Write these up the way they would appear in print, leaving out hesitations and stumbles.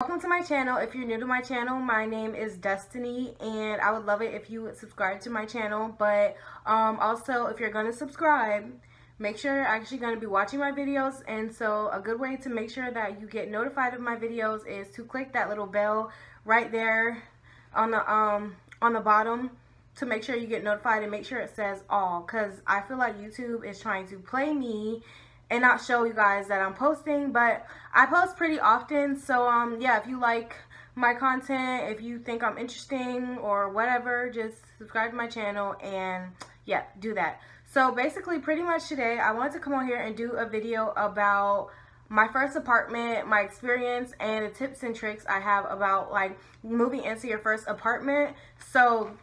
Welcome to my channel. If you're new to my channel, my name is Destiny, and I would love it if you would subscribe to my channel. But also, if you're going to subscribe, make sure you're actually going to be watching my videos. And so a good way to make sure that you get notified of my videos is to click that little bell right there on the bottom to make sure you get notified, and make sure it says all, because I feel like YouTube is trying to play me and not show you guys that I'm posting. But I post pretty often, so yeah, if you like my content, if you think I'm interesting or whatever, just subscribe to my channel and yeah, do that. So basically, pretty much today I wanted to come on here and do a video about my first apartment, my experience, and the tips and tricks I have about like moving into your first apartment. So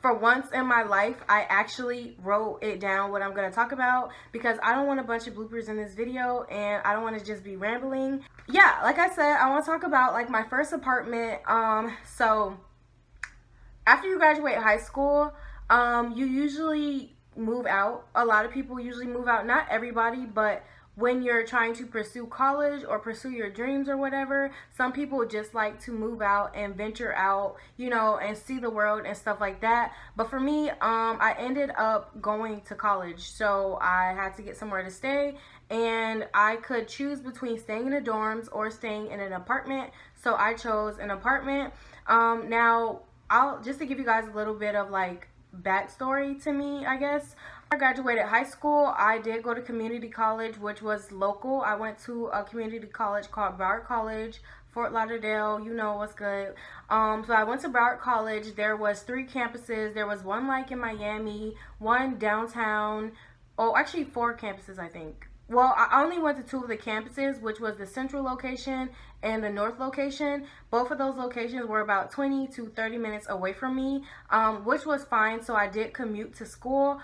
for once in my life, I actually wrote it down what I'm going to talk about, because I don't want a bunch of bloopers in this video and I don't want to just be rambling. Yeah, like I said, I want to talk about like my first apartment. So after you graduate high school, you usually move out. A lot of people usually move out, not everybody, but when you're trying to pursue college or pursue your dreams or whatever, some people just like to move out and venture out, you know, and see the world and stuff like that. But for me, I ended up going to college, so I had to get somewhere to stay, and I could choose between staying in the dorms or staying in an apartment. So I chose an apartment. Now, just to give you guys a little bit of like backstory to me, I guess. I graduated high school. I did go to community college, which was local. I went to a community college called Broward College, Fort Lauderdale. You know what's good. So I went to Broward College. There was 3 campuses. There was one like in Miami, one downtown. Oh, actually 4 campuses, I think. Well, I only went to 2 of the campuses, which was the central location and the north location. Both of those locations were about 20 to 30 minutes away from me, which was fine. So I did commute to school.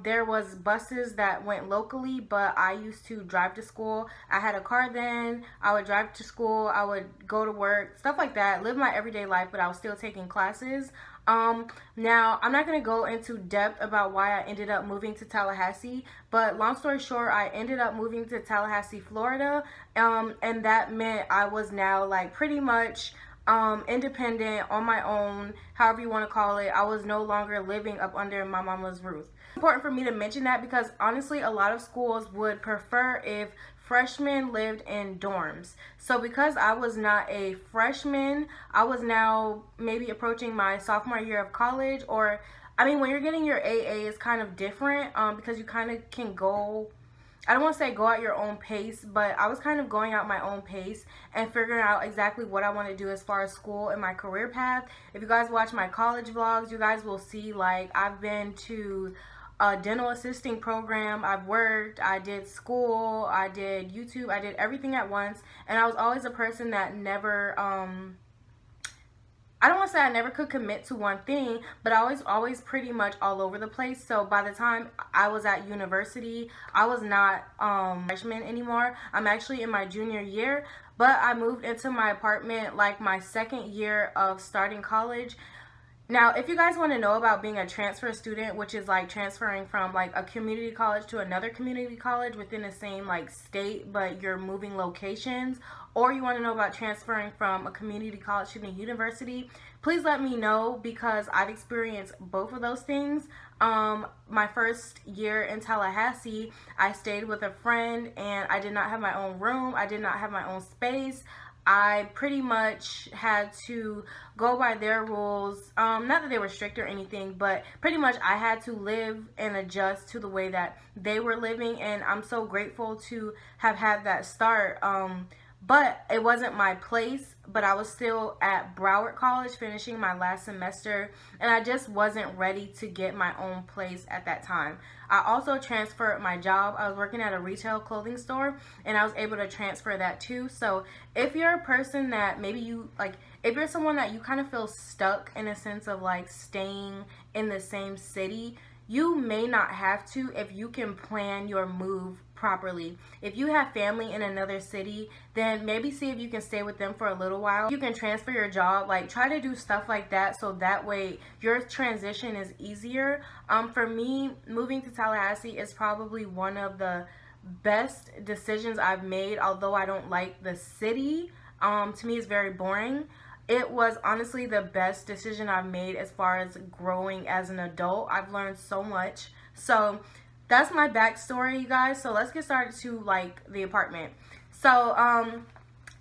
There was buses that went locally, but I used to drive to school. I had a car then. I would drive to school. I would go to work, stuff like that, live my everyday life, but I was still taking classes. Now, I'm not going to go into depth about why I ended up moving to Tallahassee, but long story short, I ended up moving to Tallahassee, Florida, and that meant I was now like pretty much independent, on my own, however you want to call it. I was no longer living up under my mama's roof. It's important for me to mention that because honestly, a lot of schools would prefer if freshmen lived in dorms. So because I was not a freshman, I was now maybe approaching my sophomore year of college. Or I mean, when you're getting your AA, it's kind of different because you kind of can go, I don't want to say go at your own pace, but I was kind of going out my own pace and figuring out exactly what I want to do as far as school and my career path. If you guys watch my college vlogs, you guys will see like I've been to a dental assisting program, I've worked, I did school, I did YouTube, I did everything at once. And I was always a person that never I don't want to say I never could commit to one thing, but I was always pretty much all over the place. So by the time I was at university, I was not freshman anymore. I'm actually in my junior year, but I moved into my apartment like my second year of starting college. Now, if you guys want to know about being a transfer student, which is like transferring from like a community college to another community college within the same like state, but you're moving locations, or you want to know about transferring from a community college to a university, please let me know, because I've experienced both of those things. My first year in Tallahassee, I stayed with a friend and I did not have my own room. I did not have my own space. I pretty much had to go by their rules. Not that they were strict or anything, but pretty much I had to live and adjust to the way that they were living, and I'm so grateful to have had that start. But it wasn't my place, but I was still at Broward College finishing my last semester, and I just wasn't ready to get my own place at that time. I also transferred my job. I was working at a retail clothing store, and I was able to transfer that too. So if you're a person that maybe you like, if you're someone that you kind of feel stuck in a sense of like staying in the same city, you may not have to if you can plan your move properly. If you have family in another city, then maybe see if you can stay with them for a little while. You can transfer your job, like try to do stuff like that, so that way your transition is easier. For me, moving to Tallahassee is probably one of the best decisions I've made, although I don't like the city. to me is very boring. It was honestly the best decision I've made as far as growing as an adult. I've learned so much. So that's my backstory, you guys. So let's get started to like the apartment. So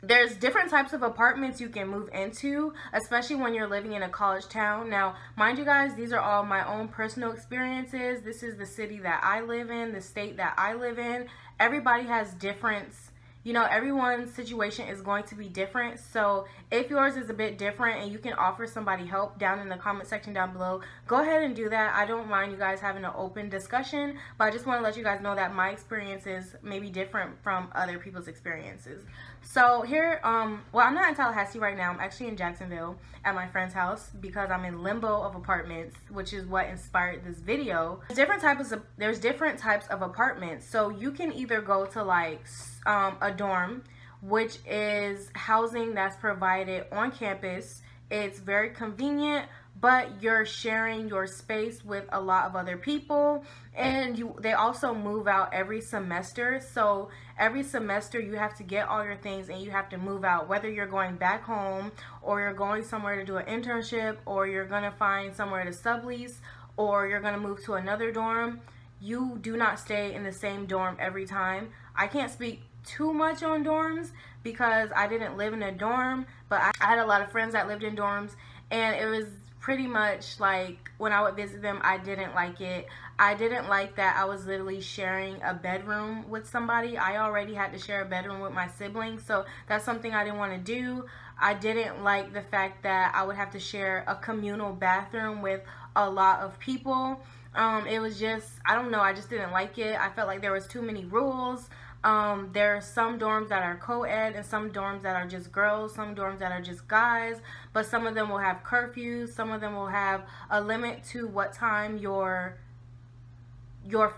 there's different types of apartments you can move into, especially when you're living in a college town. Now, mind you guys, these are all my own personal experiences. This is the city that I live in, the state that I live in. Everybody has difference. You know, everyone's situation is going to be different. So if yours is a bit different and you can offer somebody help down in the comment section down below, go ahead and do that. I don't mind you guys having an open discussion, but I just want to let you guys know that my experiences may be different from other people's experiences. So here, well, I'm not in Tallahassee right now. I'm actually in Jacksonville at my friend's house because I'm in limbo of apartments, which is what inspired this video. There's different types of apartments. So you can either go to like a dorm, which is housing that's provided on campus. It's very convenient, but you're sharing your space with a lot of other people, and they also move out every semester. So every semester you have to get all your things and you have to move out, whether you're going back home or you're going somewhere to do an internship or you're gonna find somewhere to sublease or you're gonna move to another dorm. You do not stay in the same dorm every time. I can't speak too much on dorms because I didn't live in a dorm, but I had a lot of friends that lived in dorms, and it was pretty much like when I would visit them, I didn't like it. I didn't like that I was literally sharing a bedroom with somebody. I already had to share a bedroom with my siblings, so that's something I didn't want to do. I didn't like the fact that I would have to share a communal bathroom with a lot of people. It was just, I don't know, I just didn't like it. I felt like there was too many rules. There are some dorms that are co-ed and some dorms that are just girls, some dorms that are just guys, but some of them will have curfews, some of them will have a limit to what time your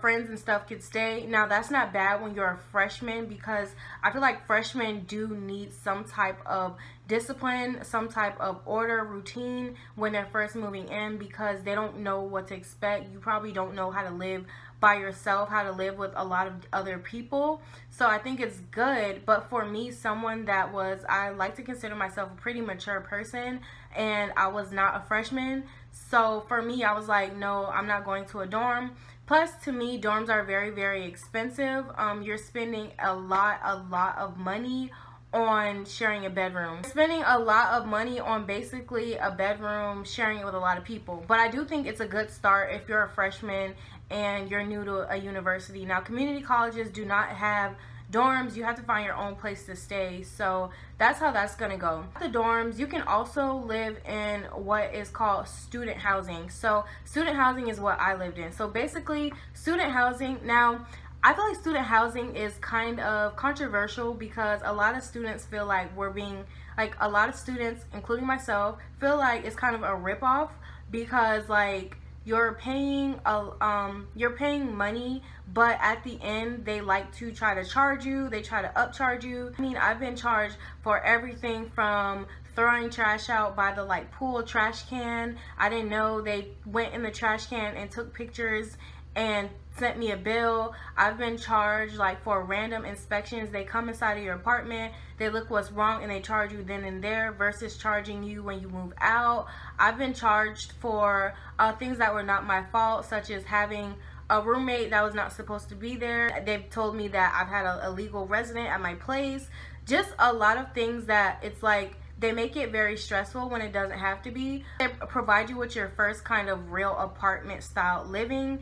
friends and stuff could stay. Now that's not bad when you're a freshman, because I feel like freshmen do need some type of discipline, some type of order, routine when they're first moving in, because they don't know what to expect. You probably don't know how to live by yourself, how to live with a lot of other people. So I think it's good. But for me, someone that was, I like to consider myself a pretty mature person, and I was not a freshman. So for me, I was like, no, I'm not going to a dorm. Plus, to me, dorms are very, very expensive. You're spending a lot of money on sharing a bedroom. Spending a lot of money on basically a bedroom, sharing it with a lot of people. But I do think it's a good start if you're a freshman and you're new to a university. Now, community colleges do not have dorms. You have to find your own place to stay. So that's how that's gonna go. The dorms, you can also live in what is called student housing. So student housing is what I lived in. So basically, student housing, now I feel like student housing is kind of controversial because a lot of students feel like a lot of students, including myself, feel like it's kind of a ripoff, because like you're paying money, but at the end they like to try to charge you. They try to upcharge you. I mean, I've been charged for everything from throwing trash out by the like pool trash can. I didn't know they went in the trash can and took pictures and sent me a bill. I've been charged like for random inspections. They come inside of your apartment, they look what's wrong, and they charge you then and there versus charging you when you move out. I've been charged for things that were not my fault, such as having a roommate that was not supposed to be there. They've told me that I've had an illegal resident at my place. Just a lot of things that it's like they make it very stressful when it doesn't have to be. They provide you with your first kind of real apartment style living.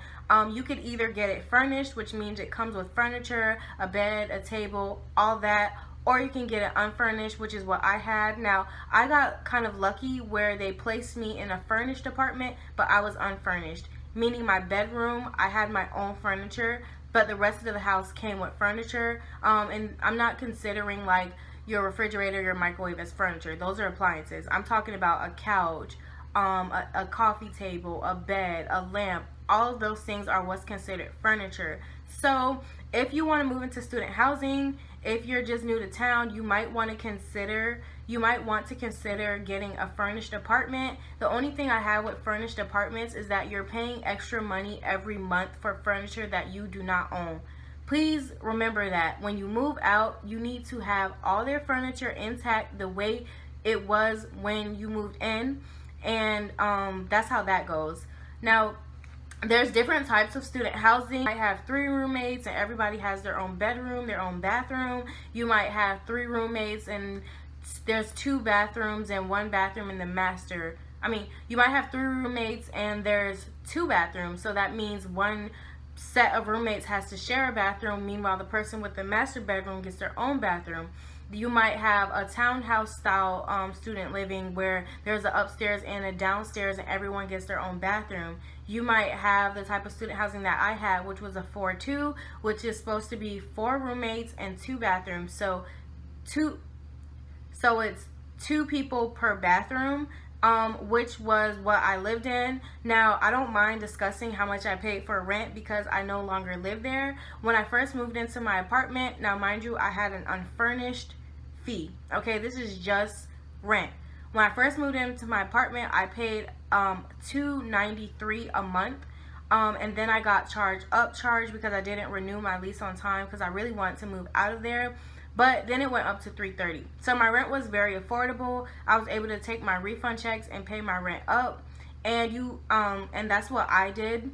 You could either get it furnished, which means it comes with furniture, a bed, a table, all that, or you can get it unfurnished, which is what I had. Now, I got kind of lucky where they placed me in a furnished apartment, but I was unfurnished, meaning my bedroom, I had my own furniture, but the rest of the house came with furniture. And I'm not considering like your refrigerator, your microwave as furniture. Those are appliances. I'm talking about a couch, a coffee table, a bed, a lamp. All of those things are what's considered furniture. So if you want to move into student housing, if you're just new to town, you might want to consider getting a furnished apartment. The only thing I have with furnished apartments is that you're paying extra money every month for furniture that you do not own. Please remember that when you move out, you need to have all their furniture intact the way it was when you moved in, and that's how that goes. Now, there's different types of student housing. I have 3 roommates and everybody has their own bedroom, their own bathroom. You might have 3 roommates and there's 2 bathrooms and 1 bathroom in the master. You might have 3 roommates and there's 2 bathrooms, so that means 1 set of roommates has to share a bathroom. Meanwhile, the person with the master bedroom gets their own bathroom. You might have a townhouse style student living where there's an upstairs and a downstairs and everyone gets their own bathroom. You might have the type of student housing that I had, which was a 4-2, which is supposed to be 4 roommates and 2 bathrooms. So it's 2 people per bathroom, which was what I lived in. Now, I don't mind discussing how much I paid for rent because I no longer live there. When I first moved into my apartment, now mind you, I had an unfurnished fee. Okay, this is just rent. When I first moved into my apartment, I paid $293 a month. And then I got upcharged because I didn't renew my lease on time because I really wanted to move out of there. But then it went up to $330. So my rent was very affordable. I was able to take my refund checks and pay my rent up. And that's what I did.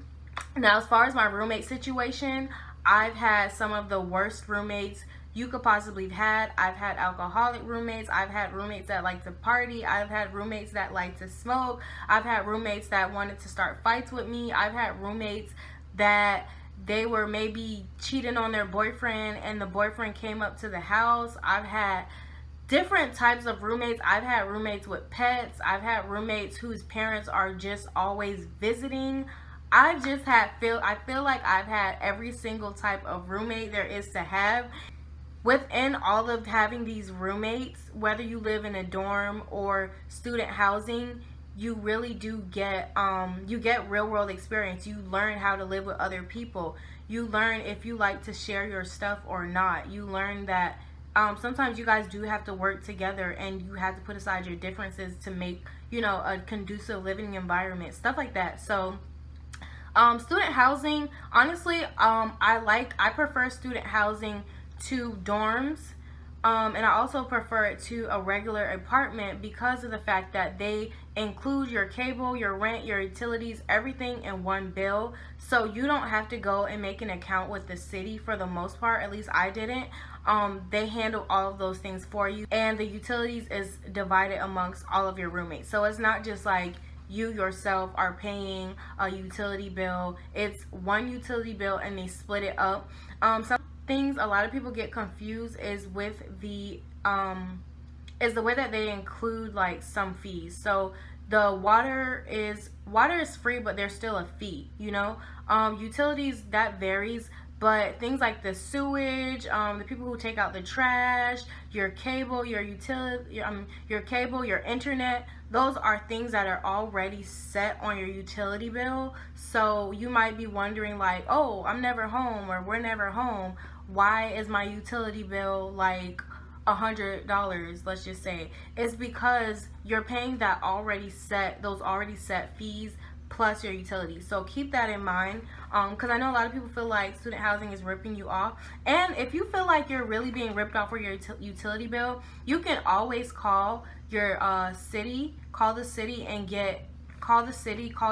Now, as far as my roommate situation, I've had some of the worst roommates you could possibly have had. I've had alcoholic roommates. I've had roommates that like to party. I've had roommates that like to smoke. I've had roommates that wanted to start fights with me. I've had roommates that they were maybe cheating on their boyfriend and the boyfriend came up to the house. I've had different types of roommates. I've had roommates with pets. I've had roommates whose parents are just always visiting. I feel like I've had every single type of roommate there is to have. Within all of having these roommates, whether you live in a dorm or student housing, you really do get real world experience. You learn how to live with other people. You learn if you like to share your stuff or not. You learn that sometimes you guys do have to work together and you have to put aside your differences to make, a conducive living environment, stuff like that. So student housing, honestly, I prefer student housing to dorms, and I also prefer it to a regular apartment because of the fact that they include your cable, your rent, your utilities, everything in one bill. So you don't have to go and make an account with the city for the most part. At least I didn't. They handle all of those things for you, and the utilities is divided amongst all of your roommates. So it's not just like you yourself are paying a utility bill. It's one utility bill and they split it up. Some things a lot of people get confused is with the way that they include like some fees. So the water is free, but there's still a fee, utilities, that varies, but things like the sewage, the people who take out the trash, your cable, your cable, your internet, those are things that are already set on your utility bill. So you might be wondering like, oh, I'm never home, or we're never home. Why is my utility bill like $100, let's just say? It's because you're paying those already set fees plus your utilities. So keep that in mind, because I know a lot of people feel like student housing is ripping you off. And if you feel like you're really being ripped off for your utility bill, you can always call your city, call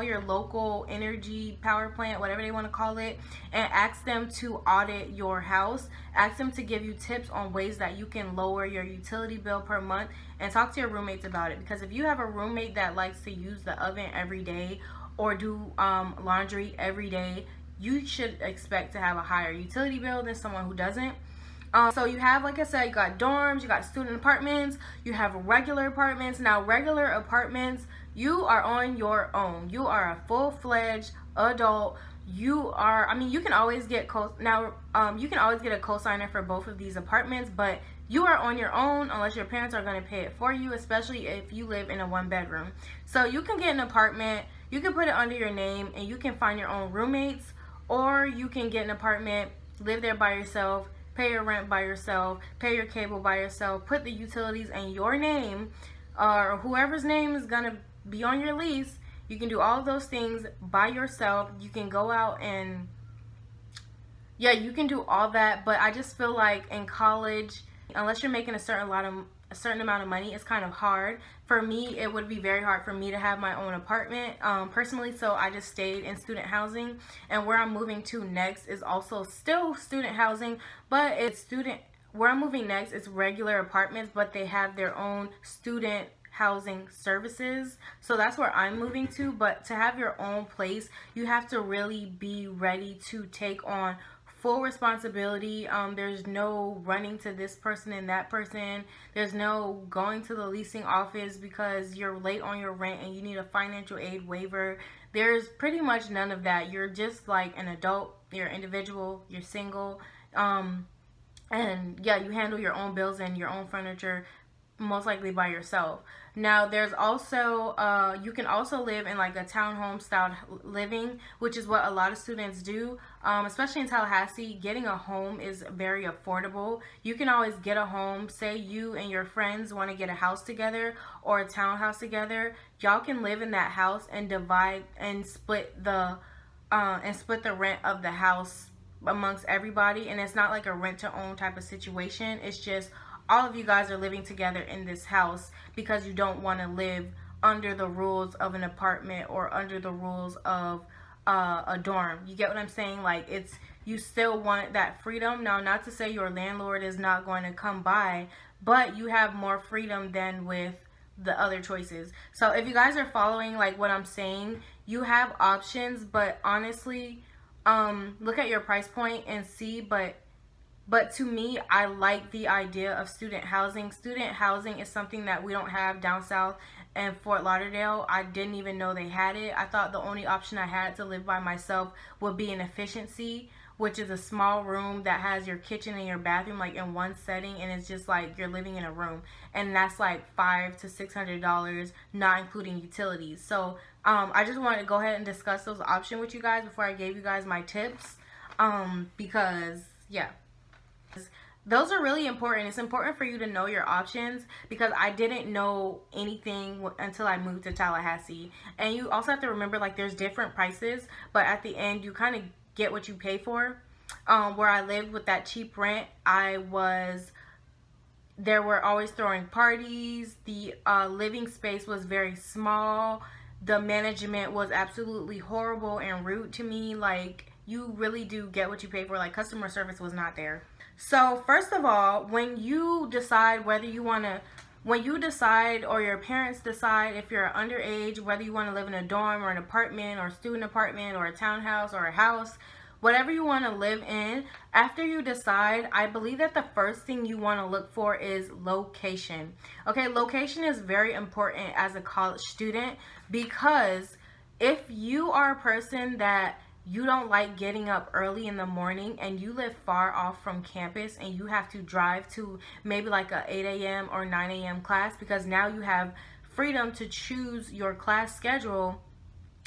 your local energy power plant, whatever they want to call it, and ask them to audit your house. Ask them to give you tips on ways that you can lower your utility bill per month, and talk to your roommates about it. Because if you have a roommate that likes to use the oven every day or do laundry every day, you should expect to have a higher utility bill than someone who doesn't. So you have, like I said, you got dorms, you got student apartments, you have regular apartments. Now, regular apartments, you are on your own. You are a full-fledged adult. You can always get you can always get a co-signer for both of these apartments, but you are on your own unless your parents are going to pay it for you, especially if you live in a 1-bedroom. So you can get an apartment, you can put it under your name, and you can find your own roommates, or you can get an apartment, live there by yourself, pay your rent by yourself, pay your cable by yourself, put the utilities in your name, or whoever's name is going to be on your lease. You can do all of those things by yourself. You can go out and yeah, you can do all that, but I just feel like in college, unless you're making a certain amount of money, it's kind of hard. For me, it would be very hard for me to have my own apartment, personally, so I just stayed in student housing. And where I'm moving to next is also still student housing, but it's where I'm moving next is regular apartments, but they have their own student housing services. So that's where I'm moving to. But to have your own place, you have to really be ready to take on full responsibility. There's no running to this person and that person. There's no going to the leasing office because you're late on your rent and you need a financial aid waiver. There's pretty much none of that. You're just like an adult, you're an individual, you're single, and yeah, you handle your own bills and your own furniture, most likely by yourself. Now there's also you can also live in like a townhome style living, which is what a lot of students do, especially in Tallahassee. Getting a home is very affordable. You can always get a home. Say you and your friends want to get a house together or a townhouse together, y'all can live in that house and divide and split the rent of the house amongst everybody. And it's not like a rent to own type of situation. It's just all of you guys are living together in this house because you don't want to live under the rules of an apartment or under the rules of a dorm. You get what I'm saying? Like, it's, you still want that freedom. Now, not to say your landlord is not going to come by, but you have more freedom than with the other choices. So if you guys are following like what I'm saying, you have options, but honestly, look at your price point and see. But to me, I like the idea of student housing. Student housing is something that we don't have down south in Fort Lauderdale. I didn't even know they had it. I thought the only option I had to live by myself would be an efficiency, which is a small room that has your kitchen and your bathroom like in one setting, and it's just like you're living in a room, and that's like $500 to $600, not including utilities. So I just wanted to go ahead and discuss those options with you guys before I gave you guys my tips, because yeah, those are really important. It's important for you to know your options, because I didn't know anything until I moved to Tallahassee. And you also have to remember, like, there's different prices, but at the end you kind of get what you pay for. Where I lived with that cheap rent, there were always throwing parties. The living space was very small. The management was absolutely horrible and rude to me. Like, you really do get what you pay for. Like, customer service was not there. So first of all, when you decide whether you want to, when you decide or your parents decide, if you're underage, whether you want to live in a dorm or an apartment or student apartment or a townhouse or a house, whatever you want to live in, after you decide, I believe that the first thing you want to look for is location. Okay, location is very important as a college student, because if you are a person that you don't like getting up early in the morning and you live far off from campus and you have to drive to maybe like a 8 a.m. or 9 a.m. class, because now you have freedom to choose your class schedule.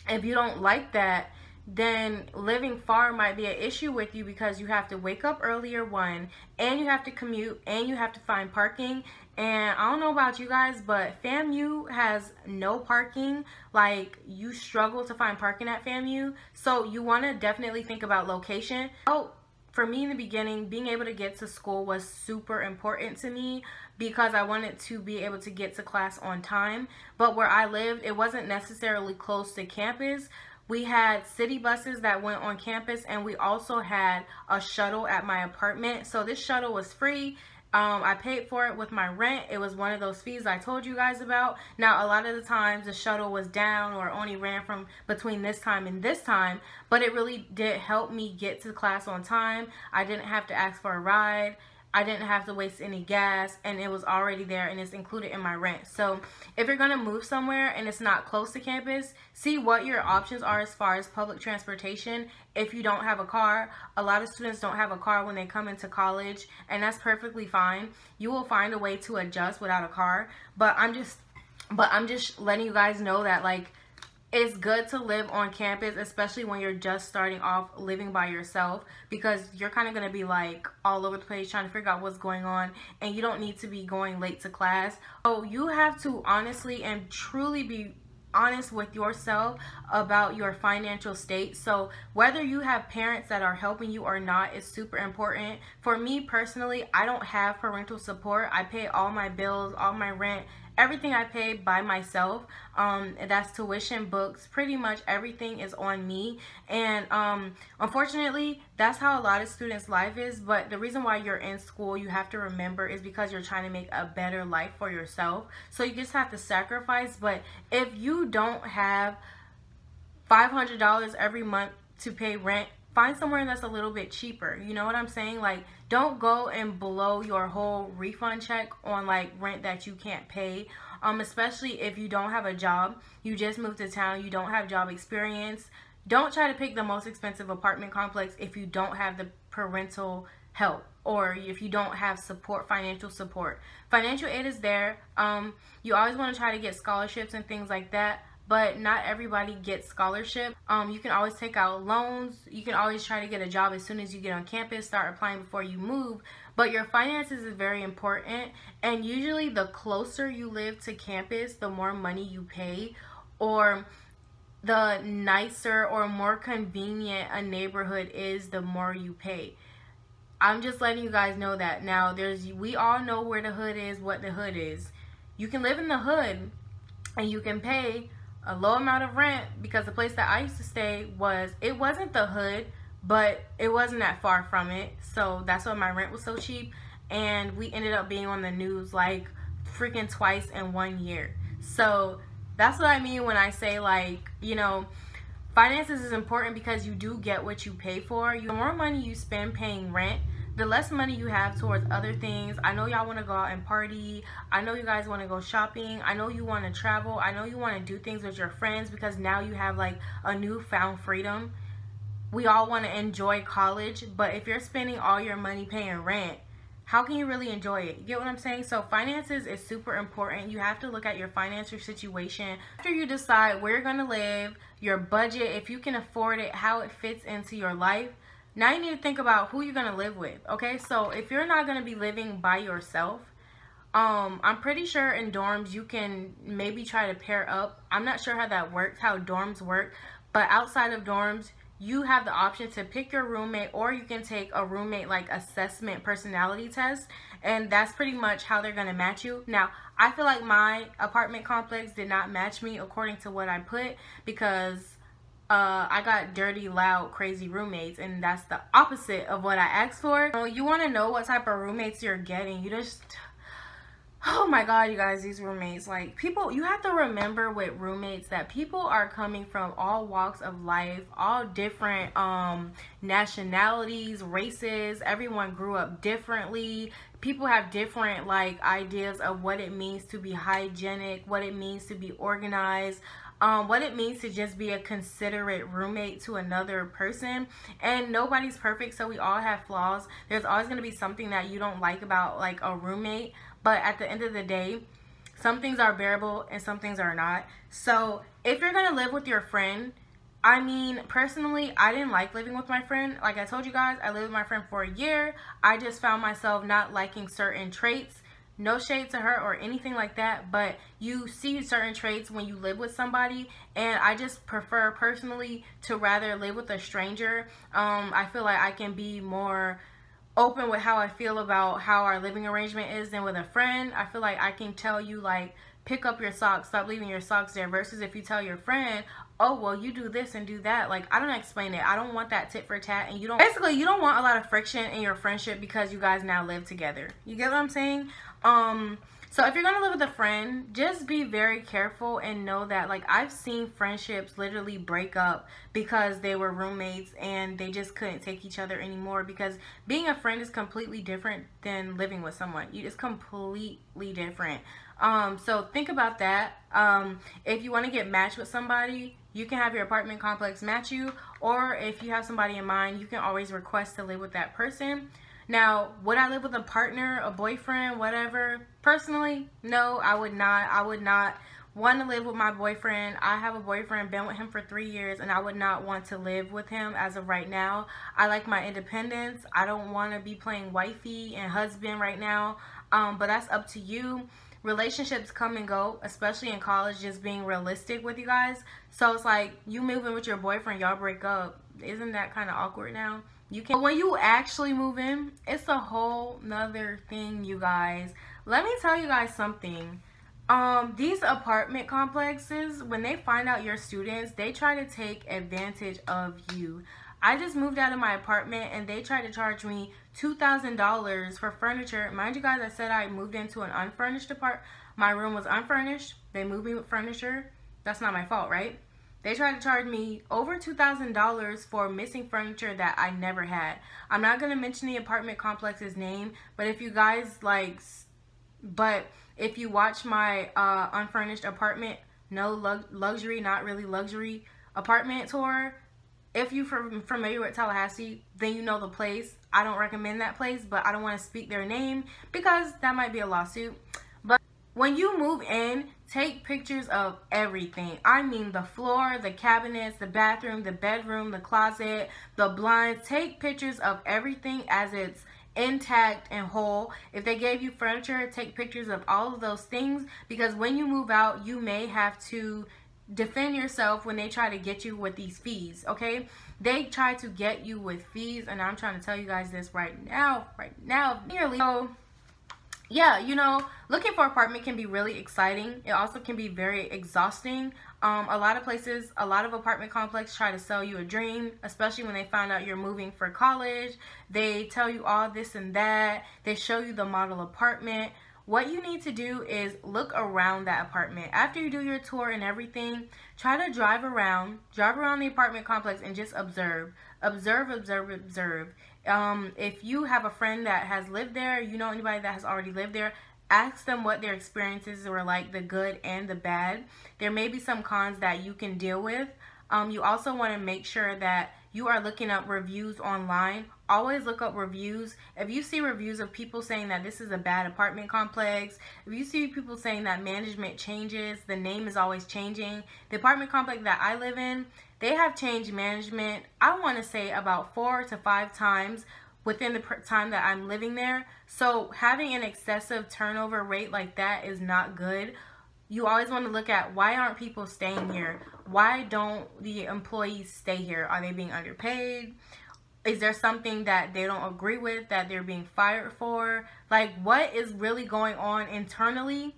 If you don't like that, then living far might be an issue with you, because you have to wake up earlier, one, and you have to commute, and you have to find parking. And I don't know about you guys, but FAMU has no parking. Like, you struggle to find parking at FAMU. So you want to definitely think about location. Oh, for me in the beginning, being able to get to school was super important to me, because I wanted to be able to get to class on time. But where I lived, it wasn't necessarily close to campus. We had city buses that went on campus, and we also had a shuttle at my apartment. So this shuttle was free. I paid for it with my rent. It was one of those fees I told you guys about. Now, a lot of the times the shuttle was down or only ran from between this time and this time, but it really did help me get to class on time. I didn't have to ask for a ride. I didn't have to waste any gas, and it was already there, and it's included in my rent. So if you're going to move somewhere and it's not close to campus, see what your options are as far as public transportation. If you don't have a car, a lot of students don't have a car when they come into college, and that's perfectly fine. You will find a way to adjust without a car, but I'm just letting you guys know that, like, it's good to live on campus, especially when you're just starting off living by yourself, because you're kind of going to be like all over the place trying to figure out what's going on, and you don't need to be going late to class. So you have to honestly and truly be honest with yourself about your financial state. So whether you have parents that are helping you or not is super important. For me personally, I don't have parental support. I pay all my bills, all my rent, everything I pay by myself. That's tuition, books, pretty much everything is on me. And unfortunately, that's how a lot of students' life is. But the reason why you're in school, you have to remember, is because you're trying to make a better life for yourself. So you just have to sacrifice. But if you don't have $500 every month to pay rent, find somewhere that's a little bit cheaper. You know what I'm saying? Like, don't go and blow your whole refund check on like rent that you can't pay. Especially if you don't have a job, you just moved to town, you don't have job experience. Don't try to pick the most expensive apartment complex if you don't have the parental help, or if you don't have support, financial support. Financial aid is there. You always want to try to get scholarships and things like that, but not everybody gets scholarship. You can always take out loans. You can always try to get a job as soon as you get on campus, start applying before you move. But your finances is very important, and usually the closer you live to campus, the more money you pay, or the nicer or more convenient a neighborhood is, the more you pay. I'm just letting you guys know that. Now, we all know where the hood is, what the hood is. You can live in the hood and you can pay a low amount of rent, because the place that I used to stay it wasn't the hood, but it wasn't that far from it. So that's why my rent was so cheap, and we ended up being on the news like freaking twice in 1 year. So that's what I mean when I say, like, you know, finances is important, because you do get what you pay for. The more money you spend paying rent, the less money you have towards other things. I know y'all want to go out and party. I know you guys want to go shopping. I know you want to travel. I know you want to do things with your friends, because now you have like a newfound freedom. We all want to enjoy college, but if you're spending all your money paying rent, how can you really enjoy it? You get what I'm saying? So finances is super important. You have to look at your financial situation. After you decide where you're going to live, your budget, if you can afford it, how it fits into your life, now you need to think about who you're going to live with, okay? So if you're not going to be living by yourself, I'm pretty sure in dorms you can maybe try to pair up. I'm not sure how that works, how dorms work, but outside of dorms, you have the option to pick your roommate, or you can take a roommate like assessment personality test, and that's pretty much how they're going to match you. Now, I feel like my apartment complex did not match me according to what I put, because I got dirty, loud, crazy roommates, and that's the opposite of what I asked for. So you want to know what type of roommates you're getting. You just, oh my god, you guys, these roommates, like, people, you have to remember with roommates that people are coming from all walks of life, all different nationalities, races. Everyone grew up differently. People have different like ideas of what it means to be hygienic, what it means to be organized, what it means to just be a considerate roommate to another person. And nobody's perfect, so we all have flaws. There's always going to be something that you don't like about like a roommate, but at the end of the day, some things are bearable and some things are not. So if you're going to live with your friend, I mean, personally, I didn't like living with my friend. Like I told you guys, I lived with my friend for a year. I just found myself not liking certain traits. No shade to her or anything like that, but you see certain traits when you live with somebody, and I just prefer personally to rather live with a stranger. I feel like I can be more open with how I feel about how our living arrangement is than with a friend. I feel like I can tell you, like, pick up your socks, stop leaving your socks there, versus if you tell your friend, oh, well, you do this and do that. Like, I don't explain it. I don't want that tit for tat, and you don't, basically, you don't want a lot of friction in your friendship because you guys now live together. You get what I'm saying? So if you're gonna live with a friend, just be very careful and know that, like, I've seen friendships literally break up because they were roommates and they just couldn't take each other anymore, because being a friend is completely different than living with someone. It's completely different. So think about that. If you want to get matched with somebody, you can have your apartment complex match you, or if you have somebody in mind, you can always request to live with that person. Now, would I live with a partner, a boyfriend, whatever? Personally, no, I would not. I would not want to live with my boyfriend. I have a boyfriend, been with him for 3 years, and I would not want to live with him as of right now. I like my independence. I don't want to be playing wifey and husband right now, but that's up to you. relationships come and go, especially in college, just being realistic with you guys. So it's like you move in with your boyfriend, y'all break up. Isn't that kind of awkward now? You can, but when you actually move in, it's a whole nother thing, you guys. Let me tell you guys something. These apartment complexes, when they find out you're students, they try to take advantage of you. I just moved out of my apartment and they tried to charge me $2,000 for furniture. Mind you guys, I said I moved into an unfurnished apartment. My room was unfurnished. They moved me with furniture. That's not my fault, right? They tried to charge me over $2,000 for missing furniture that I never had. I'm not going to mention the apartment complex's name, but if you guys if you watch my unfurnished apartment, no luxury, not really luxury apartment tour, if you're familiar with Tallahassee, then you know the place. I don't recommend that place, but I don't want to speak their name because that might be a lawsuit. But when you move in, take pictures of everything. I mean the floor, the cabinets, the bathroom, the bedroom, the closet, the blinds. Take pictures of everything as it's intact and whole. If they gave you furniture, take pictures of all of those things, because when you move out, you may have to defend yourself when they try to get you with these fees. Okay, they try to get you with fees, and I'm trying to tell you guys this right now nearly. So yeah, you know, looking for an apartment can be really exciting. It also can be very exhausting. A lot of places, a lot of apartment complexes try to sell you a dream, especially when they find out you're moving for college. They tell you all this and that. They show you the model apartment. What you need to do is look around that apartment. After you do your tour and everything, try to drive around the apartment complex and just observe. If you have a friend that has lived there, you know anybody that has already lived there, ask them what their experiences were like, the good and the bad. There may be some cons that you can deal with. You also want to make sure that you are looking up reviews online. Always look up reviews. If you see reviews of people saying that this is a bad apartment complex, if you see people saying that management changes, the name is always changing. The apartment complex that I live in, they have changed management, I want to say about 4 to 5 times within the time that I'm living there. So having an excessive turnover rate like that is not good. You always want to look at, why aren't people staying here? Why don't the employees stay here? Are they being underpaid? Is there something that they don't agree with that they're being fired for? Like, what is really going on internally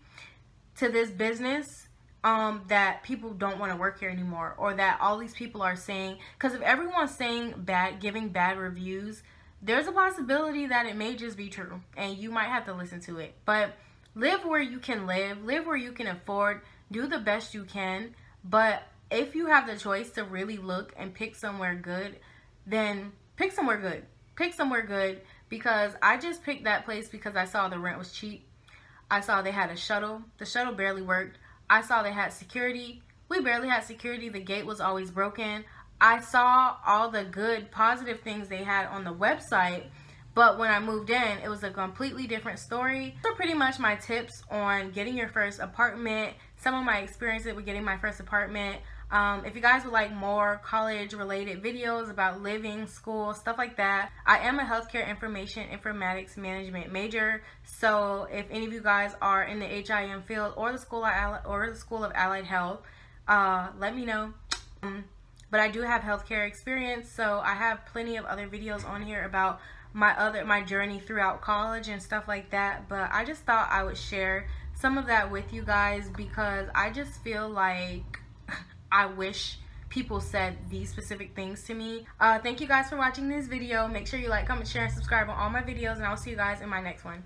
to this business that people don't want to work here anymore, or that all these people are saying? Because if everyone's saying bad, giving bad reviews, there's a possibility that it may just be true, and you might have to listen to it. But live where you can live where you can afford, do the best you can. But if you have the choice to really look and pick somewhere good, then pick somewhere good. Pick somewhere good, because I just picked that place because I saw the rent was cheap. I saw they had a shuttle. The shuttle barely worked. I saw they had security. We barely had security. The gate was always broken. I saw all the good, positive things they had on the website, but when I moved in, it was a completely different story. So pretty much my tips on getting your first apartment, some of my experiences with getting my first apartment. If you guys would like more college related videos about living, school, stuff like that, I am a healthcare informatics management major. So if any of you guys are in the HIM field or the School of Allied Health, let me know. But I do have healthcare experience, so I have plenty of other videos on here about my journey throughout college and stuff like that. But I just thought I would share some of that with you guys, because I just feel like I wish people said these specific things to me. Thank you guys for watching this video. Make sure you like, comment, share, and subscribe on all my videos, and I'll see you guys in my next one.